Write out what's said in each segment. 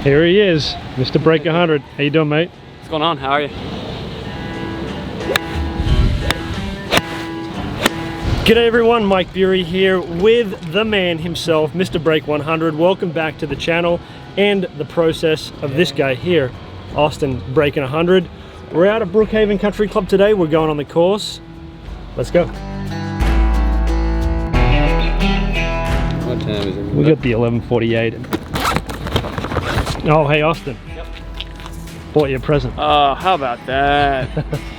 Here he is, Mr. Break 100. How you doing, mate? What's going on? How are you? G'day everyone, Mike Bury here with the man himself, Mr. Break 100. Welcome back to the channel and the process of this guy here, Austin breaking 100. We're out at Brookhaven Country Club today. We're going on the course. Let's go. What time is it? We got the 11:48. Oh, hey Austin. Yep. Bought you a present. Oh, how about that?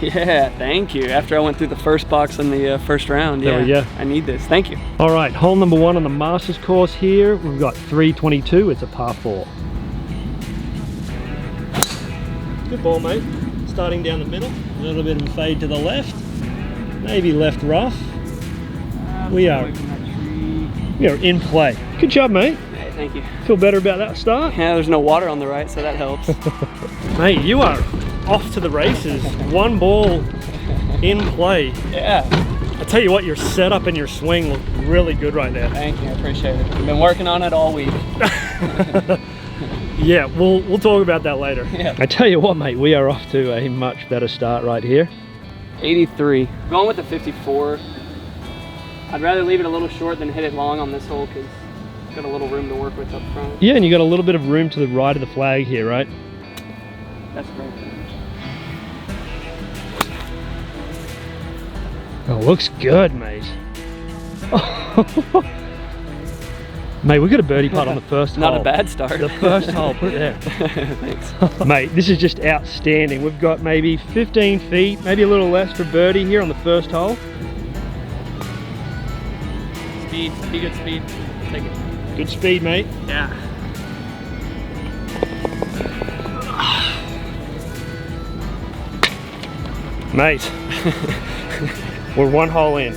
Yeah, thank you. After I went through the first box in the first round, There we go. I need this. Thank you. All right, hole number 1 on the Masters course here. We've got 322. It's a par 4. Good ball, mate. Starting down the middle. A little bit of a fade to the left. Maybe left rough. We are in play. Good job, mate. Hey, thank you. Feel better about that start? Yeah, there's no water on the right, so that helps. Mate, you are off to the races. One ball in play. Yeah. I tell you what, your setup and your swing look really good right now. Thank you. I appreciate it. I've been working on it all week. Yeah, we'll talk about that later. Yeah. I tell you what, mate, we are off to a much better start right here. 83. Going with the 54. I'd rather leave it a little short than hit it long on this hole because it's got a little room to work with up front. Yeah, and you got a little bit of room to the right of the flag here, right? That's great. Oh, looks good, mate. Mate, we got a birdie putt on the first hole. Not a bad start. The first hole, put it there. Thanks. Mate, this is just outstanding. We've got maybe 15 feet, maybe a little less for birdie here on the first hole. Speed. Be good speed. Take it. Good speed, mate. Yeah. Mate, we're one hole in.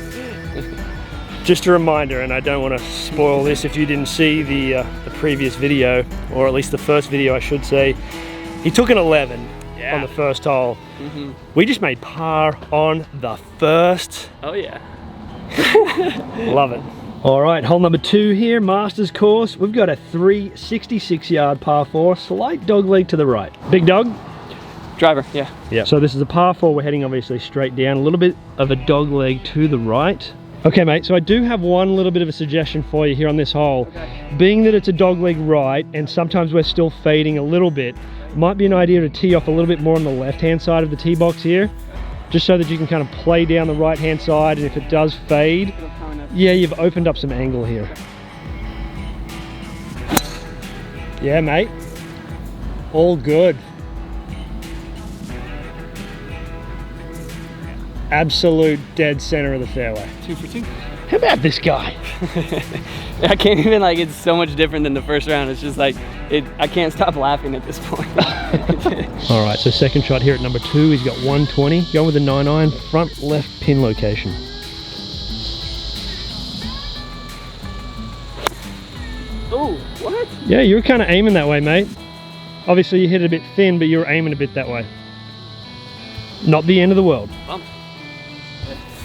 Just a reminder, and I don't want to spoil this if you didn't see the previous video, or at least the first video I should say. He took an 11 on the first hole. We just made par on the first. Oh yeah. Love it. All right, hole number 2 here, Masters course. We've got a 366 yard par 4, slight dog leg to the right. Big dog? Driver, yeah. Yeah. So this is a par 4, we're heading obviously straight down, a little bit of a dog leg to the right. Okay mate, so I do have one little bit of a suggestion for you here on this hole. Okay. Being that it's a dog leg right, and sometimes we're still fading a little bit, might be an idea to tee off a little bit more on the left-hand side of the tee box here, just so that you can kind of play down the right-hand side, and if it does fade, yeah, you've opened up some angle here. Yeah mate, all good. Absolute dead center of the fairway. 2 for 2. How about this guy? I can't even, like, it's so much different than the first round. It's just like, I can't stop laughing at this point. All right, so second shot here at number 2. He's got 120. Going with a 9-iron, front left pin location. Oh, what? Yeah, you were kind of aiming that way, mate. Obviously you hit it a bit thin, but you were aiming a bit that way. Not the end of the world. Bump.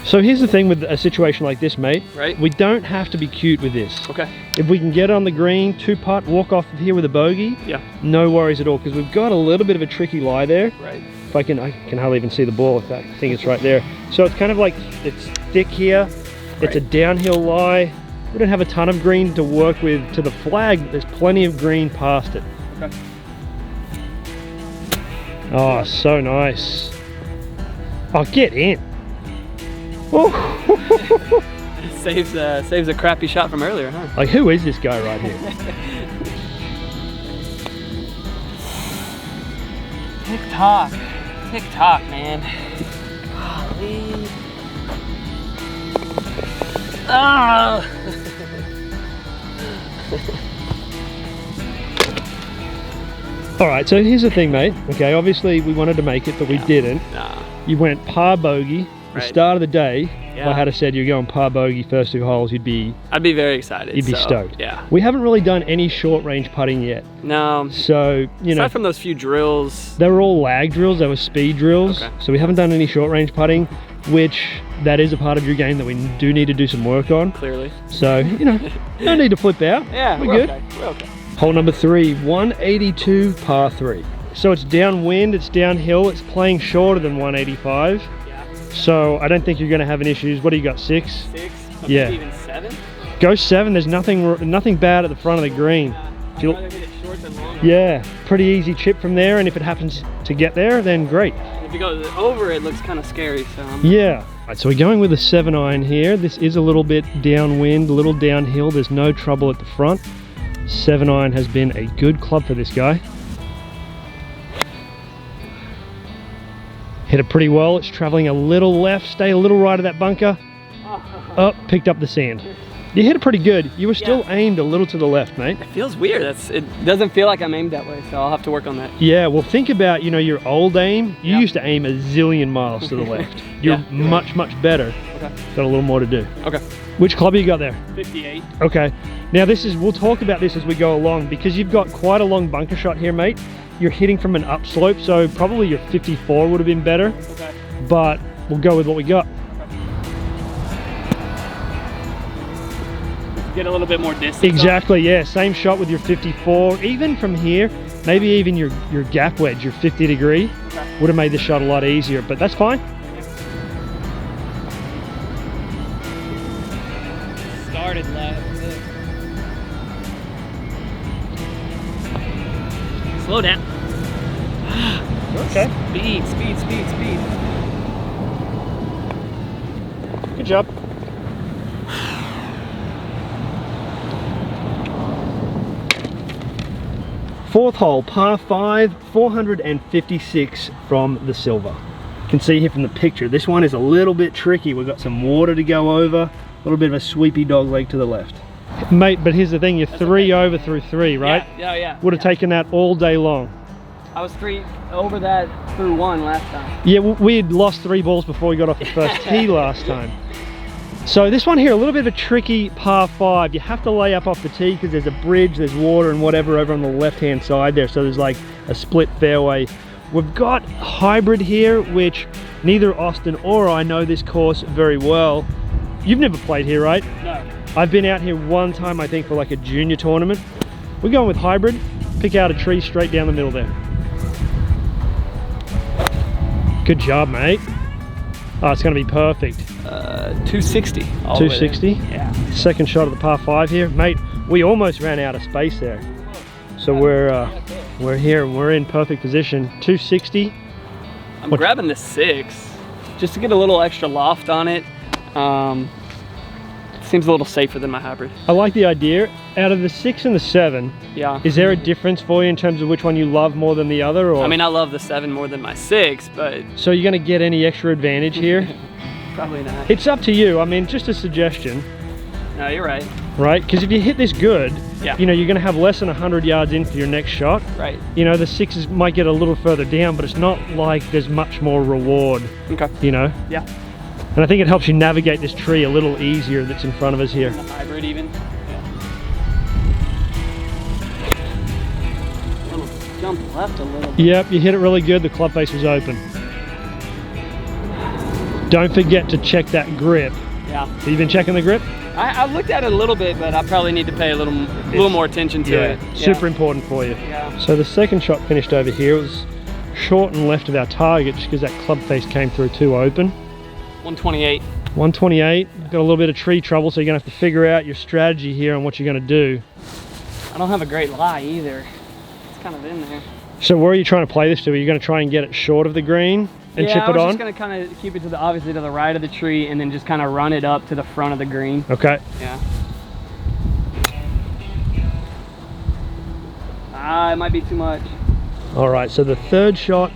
So here's the thing with a situation like this, mate. Right. We don't have to be cute with this. Okay. If we can get on the green, 2-putt, walk off here with a bogey, Yeah. no worries at all, because we've got a little bit of a tricky lie there. Right. If I can hardly even see the ball. In fact, I think it's right there. So it's kind of like, it's thick here. It's a downhill lie. We don't have a ton of green to work with to the flag, but there's plenty of green past it. Okay. Oh, so nice. Oh, get in. Oh. Saves a crappy shot from earlier, huh? Like, who is this guy right here? Tick-tock. Tick-tock, man. Golly. Ah! All right, so here's the thing, mate. Okay, obviously we wanted to make it, but we didn't. Nah. You went par bogey. The Right. start of the day, if I Yeah. had have said you're going par bogey first 2 holes, I'd be very excited. you'd be so, stoked. Yeah. We haven't really done any short range putting yet. No. So, you know, Aside from those few drills. they were all lag drills, they were speed drills. Okay. So we haven't done any short range putting, which that is a part of your game that we do need to do some work on. Clearly. So, you know, no need to flip out. Yeah, we're good. Okay. We're okay. Hole number 3, 182 par 3. So it's downwind, it's downhill, it's playing shorter than 185. Yeah. So I don't think you're going to have any issues. What do you got, 6? 6, Yeah. maybe even 7. Go 7, there's nothing bad at the front of the green. I'd rather hit it short than long. Yeah, pretty easy chip from there, and if it happens to get there, then great. If you go over, it looks kind of scary, so Yeah. Right, so we're going with a 7 iron here. This is a little bit downwind, a little downhill. There's no trouble at the front. 7 iron has been a good club for this guy. Hit it pretty well. It's traveling a little left, stay a little right of that bunker. Up, picked up the sand. You hit it pretty good. You were still aimed a little to the left, mate. it feels weird. It doesn't feel like I'm aimed that way, so I'll have to work on that. Yeah, well, think about, you know, your old aim. You Yeah. used to aim a zillion miles to the left. You're Yeah. much better. Okay. Got a little more to do. Okay. Which club you got there? 58. Okay. Now we'll talk about this as we go along, because you've got quite a long bunker shot here, mate. You're hitting from an upslope, so probably your 54 would have been better, Okay. but we'll go with what we got. Get a little bit more distance. Exactly, yeah. Same shot with your 54. Even from here, maybe even your gap wedge, your 50 degree, Okay. would have made the shot a lot easier, but that's fine. Started left. Slow down. Okay. Speed. Good job. Fourth hole, par 5, 456 from the silver. You can see here from the picture, this one is a little bit tricky. We've got some water to go over, a little bit of a sweepy dog leg to the left. Mate, but here's the thing, you're 3 over through 3, right? Yeah. Would have taken that all day long. I was 3 over that through 1 last time. Yeah, we had lost 3 balls before we got off the first tee last time. So this one here, a little bit of a tricky par 5. You have to lay up off the tee because there's a bridge, there's water and whatever over on the left-hand side there. So there's like a split fairway. We've got hybrid here, which neither Austin or I know this course very well. You've never played here, right? No. I've been out here one time, I think, for like a junior tournament. We're going with hybrid. Pick out a tree straight down the middle there. Good job, mate. Oh, it's going to be perfect. 260. all the way there. 260? Yeah. Second shot of the par 5 here. Mate, we almost ran out of space there. So we're here and we're in perfect position. 260. I'm grabbing the 6 just to get a little extra loft on it. Seems a little safer than my hybrid. I like the idea. Out of the 6 and the 7, Yeah. is there a difference for you in terms of which one you love more than the other? Or? I mean, I love the 7 more than my 6, but So you're going to get any extra advantage here? probably not. It's up to you. I mean, just a suggestion, No, you're right. right? Because if you hit this good, Yeah. you know, you're going to have less than 100 yards in for your next shot. Right. You know, the 6s might get a little further down, but it's not like there's much more reward, Okay. you know? Yeah. And I think it helps you navigate this tree a little easier that's in front of us here. The hybrid even. Yeah. Little jump left a little bit. Yep, you hit it really good. The club face was open. Don't forget to check that grip. Yeah. Have you been checking the grip? I looked at it a little bit, but I probably need to pay a little more attention to it. Super important for you. Yeah. So the second shot finished over here. It was short and left of our target just because that club face came through too open. 128. 128, got a little bit of tree trouble, so you're gonna have to figure out your strategy here on what you're gonna do. I don't have a great lie either. It's kind of in there. So where are you trying to play this to? Are you gonna try and get it short of the green and chip it I was on? just gonna kind of keep it to the obviously to the right of the tree and then just kind of run it up to the front of the green. Okay. Yeah. It might be too much. All right, so the third shot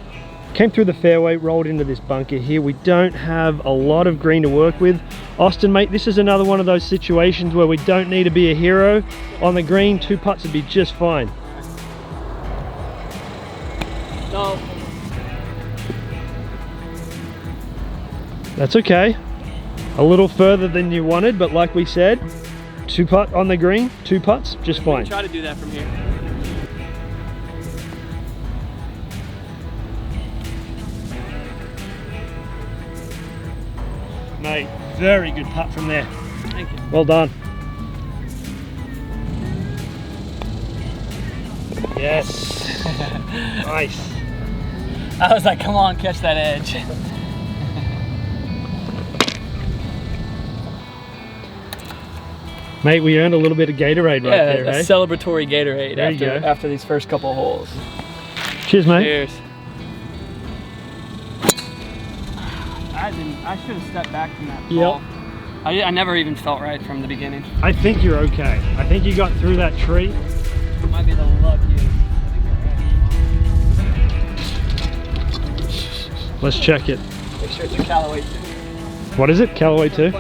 came through the fairway, rolled into this bunker here. We don't have a lot of green to work with. Austin, mate, this is another one of those situations where we don't need to be a hero. On the green, 2 putts would be just fine. So That's okay. A little further than you wanted, but like we said, 2 putt on the green, 2 putts, just we fine. can try to do that from here. Mate, very good putt from there. Thank you. Well done. Yes. Nice. I was like, come on, catch that edge. Mate, we earned a little bit of Gatorade right there, a hey? celebratory Gatorade There you go. after these first couple holes. Cheers, mate. Cheers. I should have stepped back from that ball. I never even felt right from the beginning. I think you're okay. I think you got through that tree. Might be the luckiest. Let's check it. Make sure it's a Callaway 2. What is it? Callaway 2? It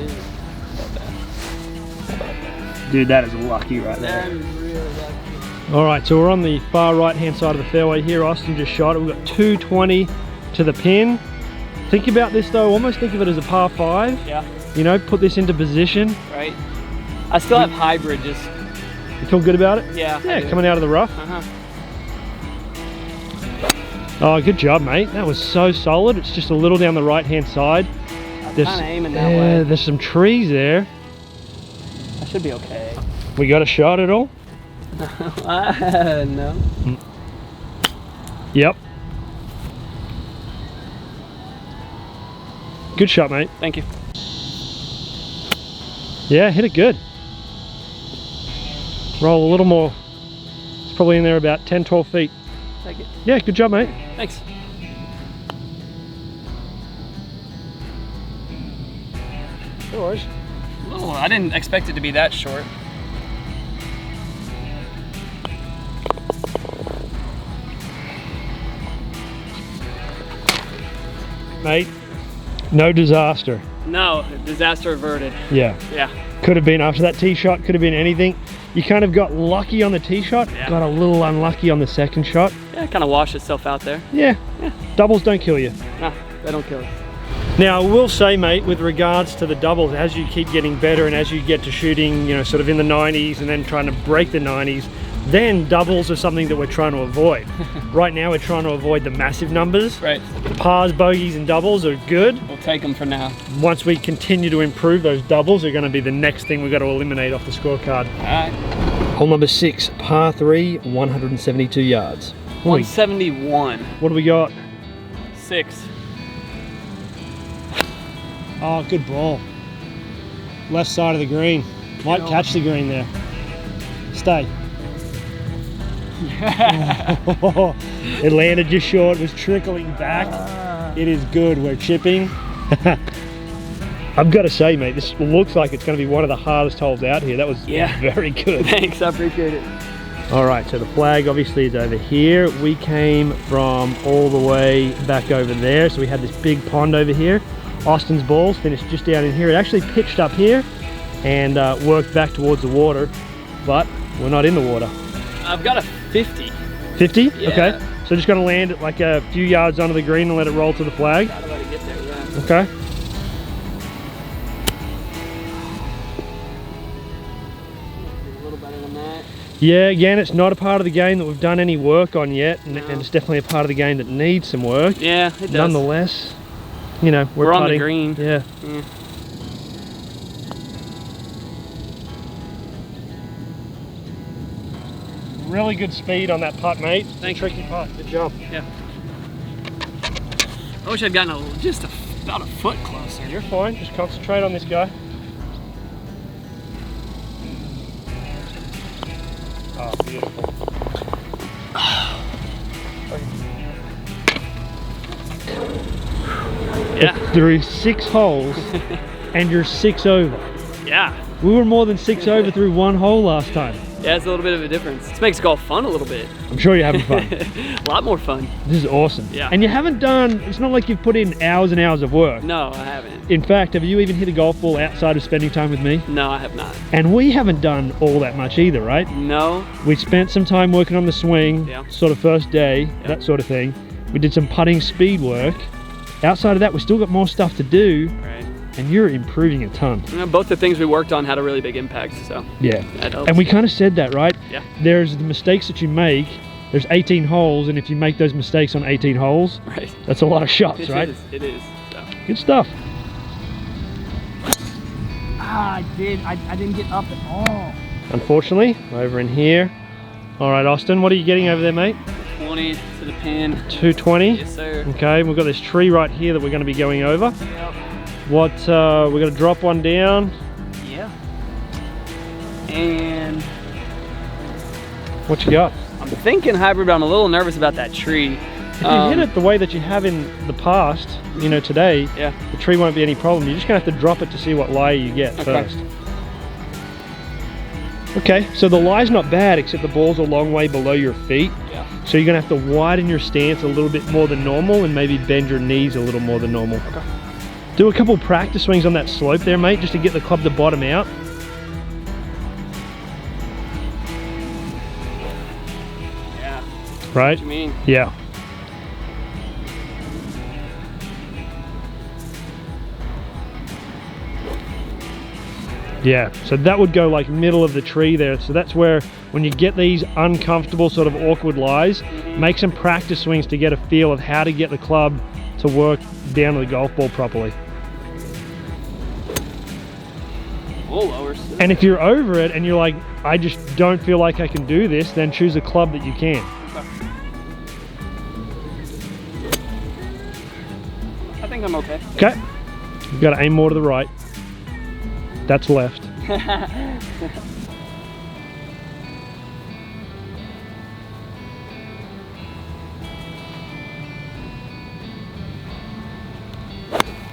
is. Dude, that is lucky right there. That is really lucky. All right, so we're on the far right-hand side of the fairway here. Austin just shot it. We've got 220 to the pin. Think about this though, almost think of it as a par 5. Yeah. You know, put this into position. Right. I still have hybrid, just You feel good about it? yeah. Yeah, coming out of the rough. Oh, good job, mate. That was so solid. It's just a little down the right-hand side. I'm kind of aiming that yeah, way. there's some trees there. I should be okay. We got a shot at all? No. Yep. Good shot, mate. Thank you. Yeah, hit it good. Roll a little more. It's probably in there about 10, 12 feet. Take it. Yeah, good job, mate. Thanks. No worries. Oh, I didn't expect it to be that short. Mate, no disaster. No, disaster averted. Yeah. Yeah. Could have been after that tee shot, could have been anything. You kind of got lucky on the tee shot, Yeah. got a little unlucky on the second shot. Yeah, it kind of washed itself out there. Yeah. Doubles don't kill you. Nah, they don't kill us. Now, I will say, mate, with regards to the doubles, as you keep getting better and as you get to shooting, you know, sort of in the 90s and then trying to break the 90s, then doubles are something that we're trying to avoid. Right now, we're trying to avoid the massive numbers. Right. Pars, bogeys, and doubles are good. We'll take them for now. Once we continue to improve, those doubles are going to be the next thing we've got to eliminate off the scorecard. All right. Hole number 6, par 3, 172 yards. 171. What do we got? 6. Oh, good ball. Left side of the green. Might catch the green there. Stay. It landed just short, it was trickling back. It is good, we're chipping. I've got to say, mate, this looks like it's going to be one of the hardest holes out here. That was very good. Thanks, I appreciate it. All right, so the flag obviously is over here. We came from all the way back over there. So we had this big pond over here. Austin's balls finished just down in here. It actually pitched up here and worked back towards the water, but we're not in the water. I've got a 50. 50? Yeah. Okay. So just gonna land it like a few yards onto the green and let it roll to the flag. Gotta let it get there, yeah. Okay. A little better than that. Yeah, again, it's not a part of the game that we've done any work on yet, and it's definitely a part of the game that needs some work. Yeah, it does. Nonetheless, you know, we're on the putting. green. Yeah. Yeah. Really good speed on that putt, mate. Thank you. Tricky putt. Good job. Yeah. I wish I'd gotten about a foot closer. You're fine. Just concentrate on this guy. Oh, beautiful. Yeah. Through 6 holes, and you're 6 over. Yeah. We were more than 6 over through 1 hole last time. Yeah, it's a little bit of a difference. This makes golf fun a little bit. I'm sure you're having fun. A lot more fun. This is awesome. Yeah. And you haven't done, it's not like you've put in hours and hours of work. No, I haven't. In fact, have you even hit a golf ball outside of spending time with me? No, I have not. And we haven't done all that much either, right? No. We spent some time working on the swing, Yeah. sort of first day, that sort of thing. We did some putting speed work. Outside of that, we still got more stuff to do, Right. and you're improving a ton. You know, both the things we worked on had a really big impact, so Yeah. that helps. And we kind of said that, right? Yeah. There's the mistakes that you make. There's 18 holes, and if you make those mistakes on 18 holes, Right. that's a lot of shots, It right? is. It is. So. Good stuff. I didn't get up at all. unfortunately, over in here. All right, Austin, what are you getting over there, mate? 20 to the pin. 220? Yes, sir. Okay, we've got this tree right here that we're going to be going over. Yep. What, we're going to drop one down. Yeah. And What you got? I'm thinking hybrid, but I'm a little nervous about that tree. If you hit it the way that you have in the past, you know, today, Yeah. the tree won't be any problem. You're just going to have to drop it to see what lie you get first. Okay, so the lie's not bad, except the ball's a long way below your feet. Yeah. So you're gonna have to widen your stance a little bit more than normal and maybe bend your knees a little more than normal. Okay. Do a couple practice swings on that slope there, mate, just to get the club to bottom out. Yeah. Right? What you mean? Yeah. Yeah, so that would go like middle of the tree there. So that's where, when you get these uncomfortable sort of awkward lies, make some practice swings to get a feel of how to get the club to work down to the golf ball properly. Oh, lower still. And if you're over it and you're like, I just don't feel like I can do this, then choose a club that you can. I think I'm okay. Okay, you've got to aim more to the right. That's left.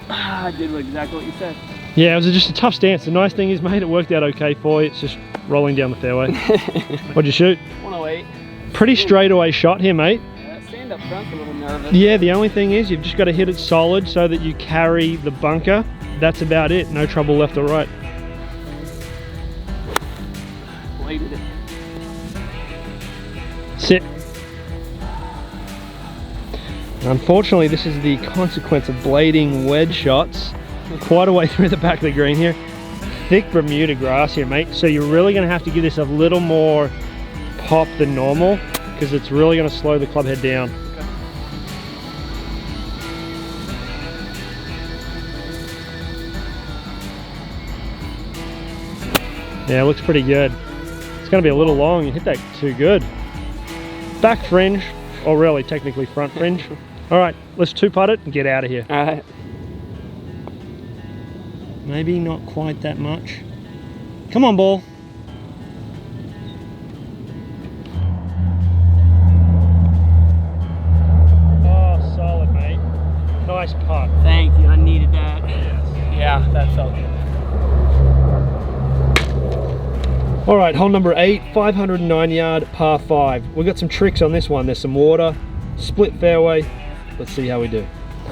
I did exactly what you said. Yeah, it was just a tough stance. The nice thing is, mate, it worked out okay for you. It's just rolling down the fairway. What'd you shoot? 108. Pretty straightaway shot here, mate. Yeah, that stand up front's a little nervous. Yeah, the only thing is you've just got to hit it solid so that you carry the bunker. That's about it. No trouble left or right. Bladed it. Sit. Unfortunately, this is the consequence of blading wedge shots quite a way through the back of the green here. Thick Bermuda grass here, mate. So you're really going to have to give this a little more pop than normal, because it's really going to slow the club head down. Yeah, it looks pretty good. It's going to be a little long. You hit that too good. Back fringe, or really technically front fringe. All right, let's two-putt it and get out of here. All right. Maybe not quite that much. Come on, ball. Oh, solid, mate. Nice putt. Thank you. I needed that. Yeah, that felt good. All right, hole number 8, 509 yard par 5. We've got some tricks on this one. There's some water, split fairway. Let's see how we do.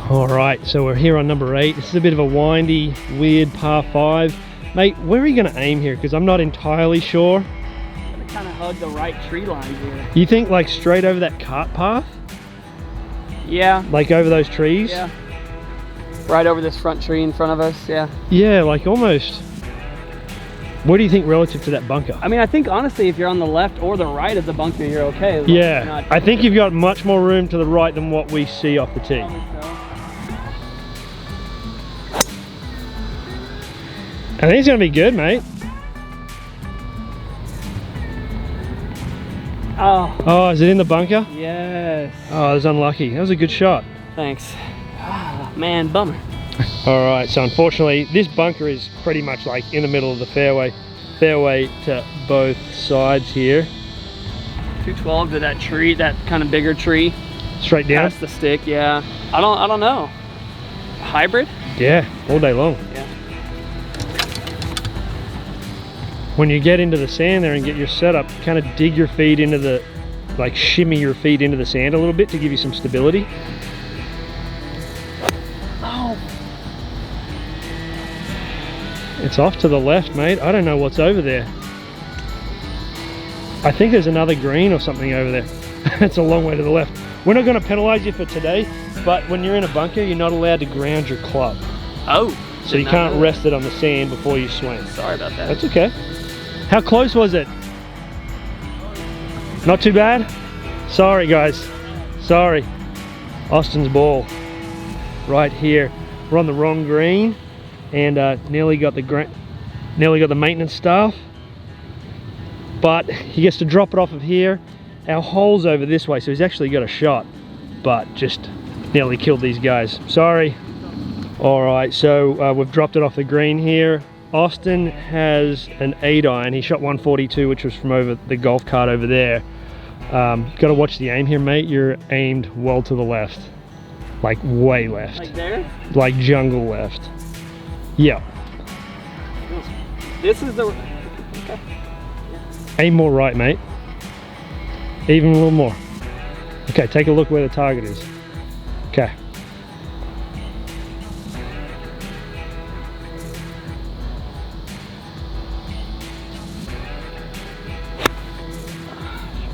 All right, so we're here on number 8. This is a bit of a windy, weird par 5. Mate, where are you gonna aim here? Because I'm not entirely sure. I'm gonna kind of hug the right tree line here. You think like straight over that cart path? Yeah. Like over those trees? Yeah. Right over this front tree in front of us, yeah. Yeah, like almost. What do you think relative to that bunker? I mean, I think honestly, if you're on the left or the right of the bunker, you're okay. as long as you're Yeah, not- I think you've got much more room to the right than what we see off the tee. Probably so. I think it's gonna be good, mate. Oh, Oh, is it in the bunker? yes. Oh, it was unlucky. That was a good shot. Thanks. Ah, man, bummer. All right, so unfortunately, this bunker is pretty much like in the middle of the fairway. Fairway to both sides here. 212 to that tree, that kind of bigger tree. Straight down? Past the stick, yeah. I don't know. Hybrid? Yeah, all day long. Yeah. When you get into the sand there and get your setup, kind of dig your feet into the, like shimmy your feet into the sand a little bit to give you some stability. Oh. It's off to the left, mate. I don't know what's over there. I think there's another green or something over there. It's a long way to the left. We're not going to penalize you for today, but when you're in a bunker, you're not allowed to ground your club. Oh. So you did not can't know rest it on the sand before you swing. that. Sorry about that. That's okay. How close was it? Not too bad? Sorry, guys. Sorry. Austin's ball. Right here. We're on the wrong green, and nearly got the maintenance staff. but he gets to drop it off of here. Our hole's over this way, so he's actually got a shot, but just nearly killed these guys. Sorry. All right, so we've dropped it off the green here. Austin has an 8-iron. He shot 142, which was from over the golf cart over there. Got to watch the aim here, mate. You're aimed well to the left, like way left. Like there? Like jungle left. Yeah. This is the... Okay. Aim more right, mate. Even a little more. Okay, take a look where the target is. Okay.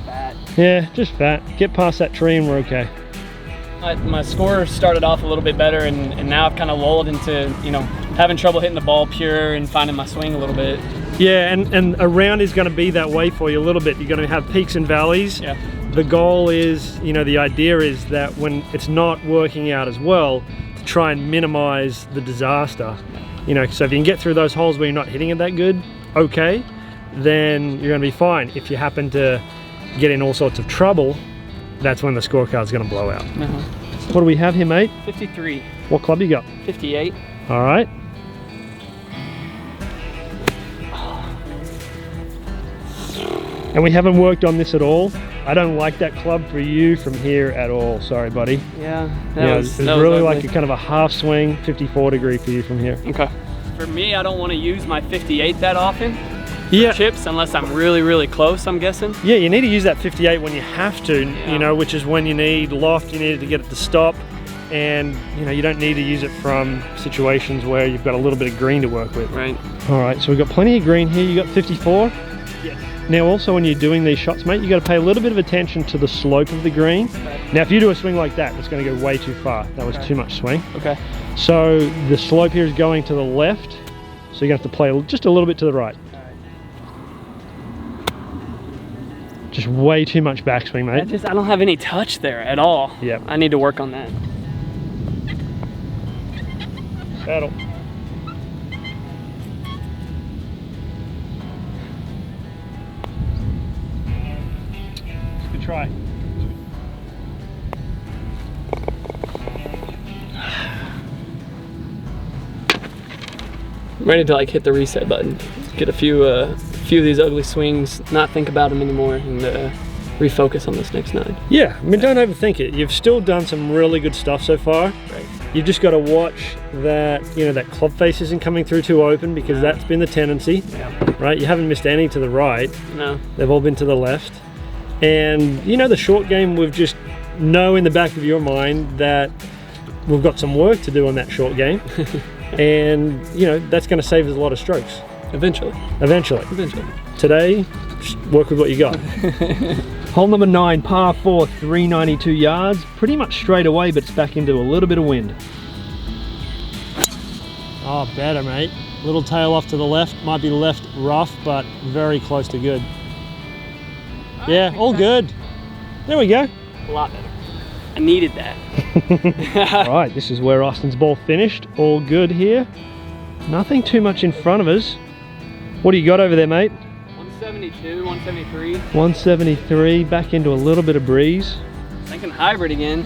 Fat. Yeah, just fat. Get past that tree and we're okay. My score started off a little bit better, and now I've kind of lulled into, you know, having trouble hitting the ball pure and finding my swing a little bit. Yeah, and a round is going to be that way for you a little bit. You're going to have peaks and valleys. Yeah. The goal is, you know, the idea is that when it's not working out as well, to try and minimize the disaster. You know, so if you can get through those holes where you're not hitting it that good, okay, then you're going to be fine. If you happen to get in all sorts of trouble, that's when the scorecard's going to blow out. What do we have here, mate? 53. What club you got? 58. All right. And we haven't worked on this at all. I don't like that club for you from here at all. Sorry, buddy. Yeah, It's really like a kind of a half swing, 54 degree for you from here. Okay. For me, I don't want to use my 58 that often. Yeah. Chips, unless I'm really, really close, I'm guessing. Yeah, you need to use that 58 when you have to, Yeah. you know, which is when you need loft, you need to get it to stop. And, you know, you don't need to use it from situations where you've got a little bit of green to work with. Right. All right, so we've got plenty of green here. You got 54. Yes. Now also when you're doing these shots, mate, you got to pay a little bit of attention to the slope of the green. Okay. Now if you do a swing like that, it's going to go way too far. That was too much swing. Okay. So the slope here is going to the left, so you're going to have to play just a little bit to the right. Just way too much backswing, mate. I don't have any touch there at all. Yep. I need to work on that. Saddle. Good try. I'm ready to like hit the reset button. Get a few of these ugly swings, not think about them anymore, and refocus on this next 9. Yeah, I mean, don't overthink it. You've still done some really good stuff so far. Right. You've just got to watch that, you know, that club face isn't coming through too open, because that's been the tendency, Yeah. right? You haven't missed any to the right. No. They've all been to the left. And, you know, the short game, we've just know in the back of your mind that we've got some work to do on that short game. And, you know, that's going to save us a lot of strokes. Eventually. Eventually. Today, just work with what you got. Hole number 9, par 4, 392 yards. Pretty much straight away, but it's back into a little bit of wind. Oh, better, mate. Little tail off to the left. Might be left rough, but very close to good. Yeah, all good. There we go. A lot better. I needed that. All right, this is where Austin's ball finished. All good here. Nothing too much in front of us. What do you got over there, mate? 172, 173. 173, back into a little bit of breeze. Thinking hybrid again.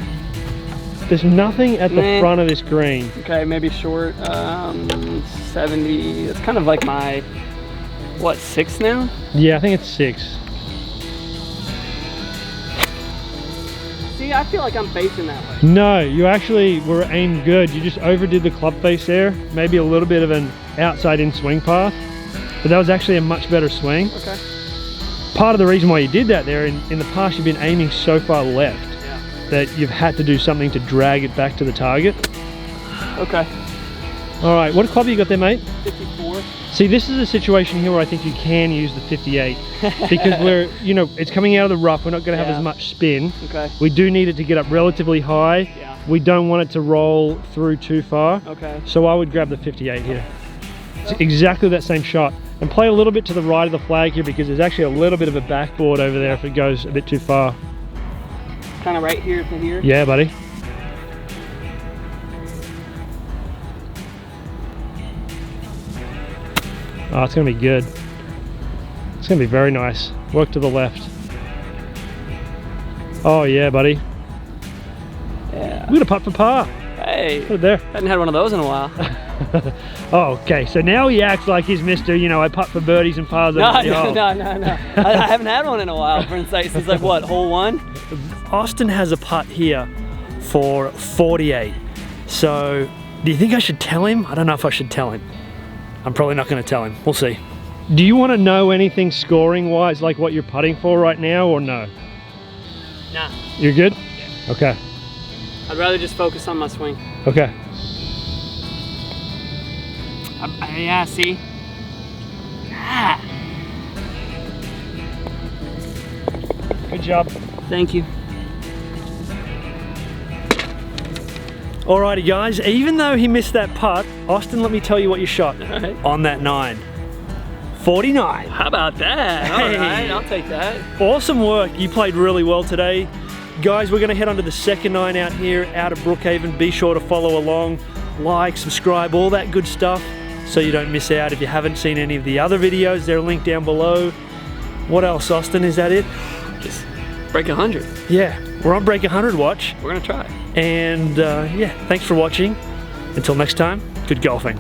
There's nothing at the front of this green. Okay, maybe short. 70. It's kind of like my, what, 6 now? Yeah, I think it's 6. See, I feel like I'm facing that way. No, you actually were aimed good. You just overdid the club face there. Maybe a little bit of an outside in swing path. But that was actually a much better swing. Okay. Part of the reason why you did that there, in the past you've been aiming so far left that you've had to do something to drag it back to the target. Okay. All right, what club you got there, mate? 54. See, this is a situation here where I think you can use the 58 because we're, you know, it's coming out of the rough. We're not going to have as much spin. Okay. We do need it to get up relatively high. Yeah. We don't want it to roll through too far. Okay. So I would grab the 58 here. It's exactly that same shot. And play a little bit to the right of the flag here because there's actually a little bit of a backboard over there if it goes a bit too far. Kind of right here to here? Yeah, buddy. Oh, it's going to be good. It's gonna be very nice. Work to the left. Oh yeah, buddy. Yeah. We got a putt for par. Hey, Put it there. hadn't had one of those in a while. Oh, okay. So now he acts like he's Mr. You know, I putt for birdies and pars. No, over the no, hole. no. I haven't had one in a while. For instance, since like what, hole 1? Austin has a putt here for 48. So, do you think I should tell him? I don't know if I should tell him. I'm probably not going to tell him. We'll see. Do you want to know anything scoring-wise, like what you're putting for right now, or no? Nah. You're good? Yeah. Okay. I'd rather just focus on my swing. Okay. Yeah, see? Ah. Good job. Thank you. Alrighty guys, even though he missed that putt, Austin, let me tell you what you shot Alright. on that 9. 49. How about that? Hey. Alright, I'll take that. Awesome work. You played really well today. Guys, we're going to head on to the second 9 out here out of Brookhaven. Be sure to follow along, like, subscribe, all that good stuff so you don't miss out. If you haven't seen any of the other videos, they're linked down below. What else, Austin? Is that it? Just break 100. Yeah, we're on Break 100 watch. We're gonna try. And yeah, thanks for watching. Until next time, good golfing.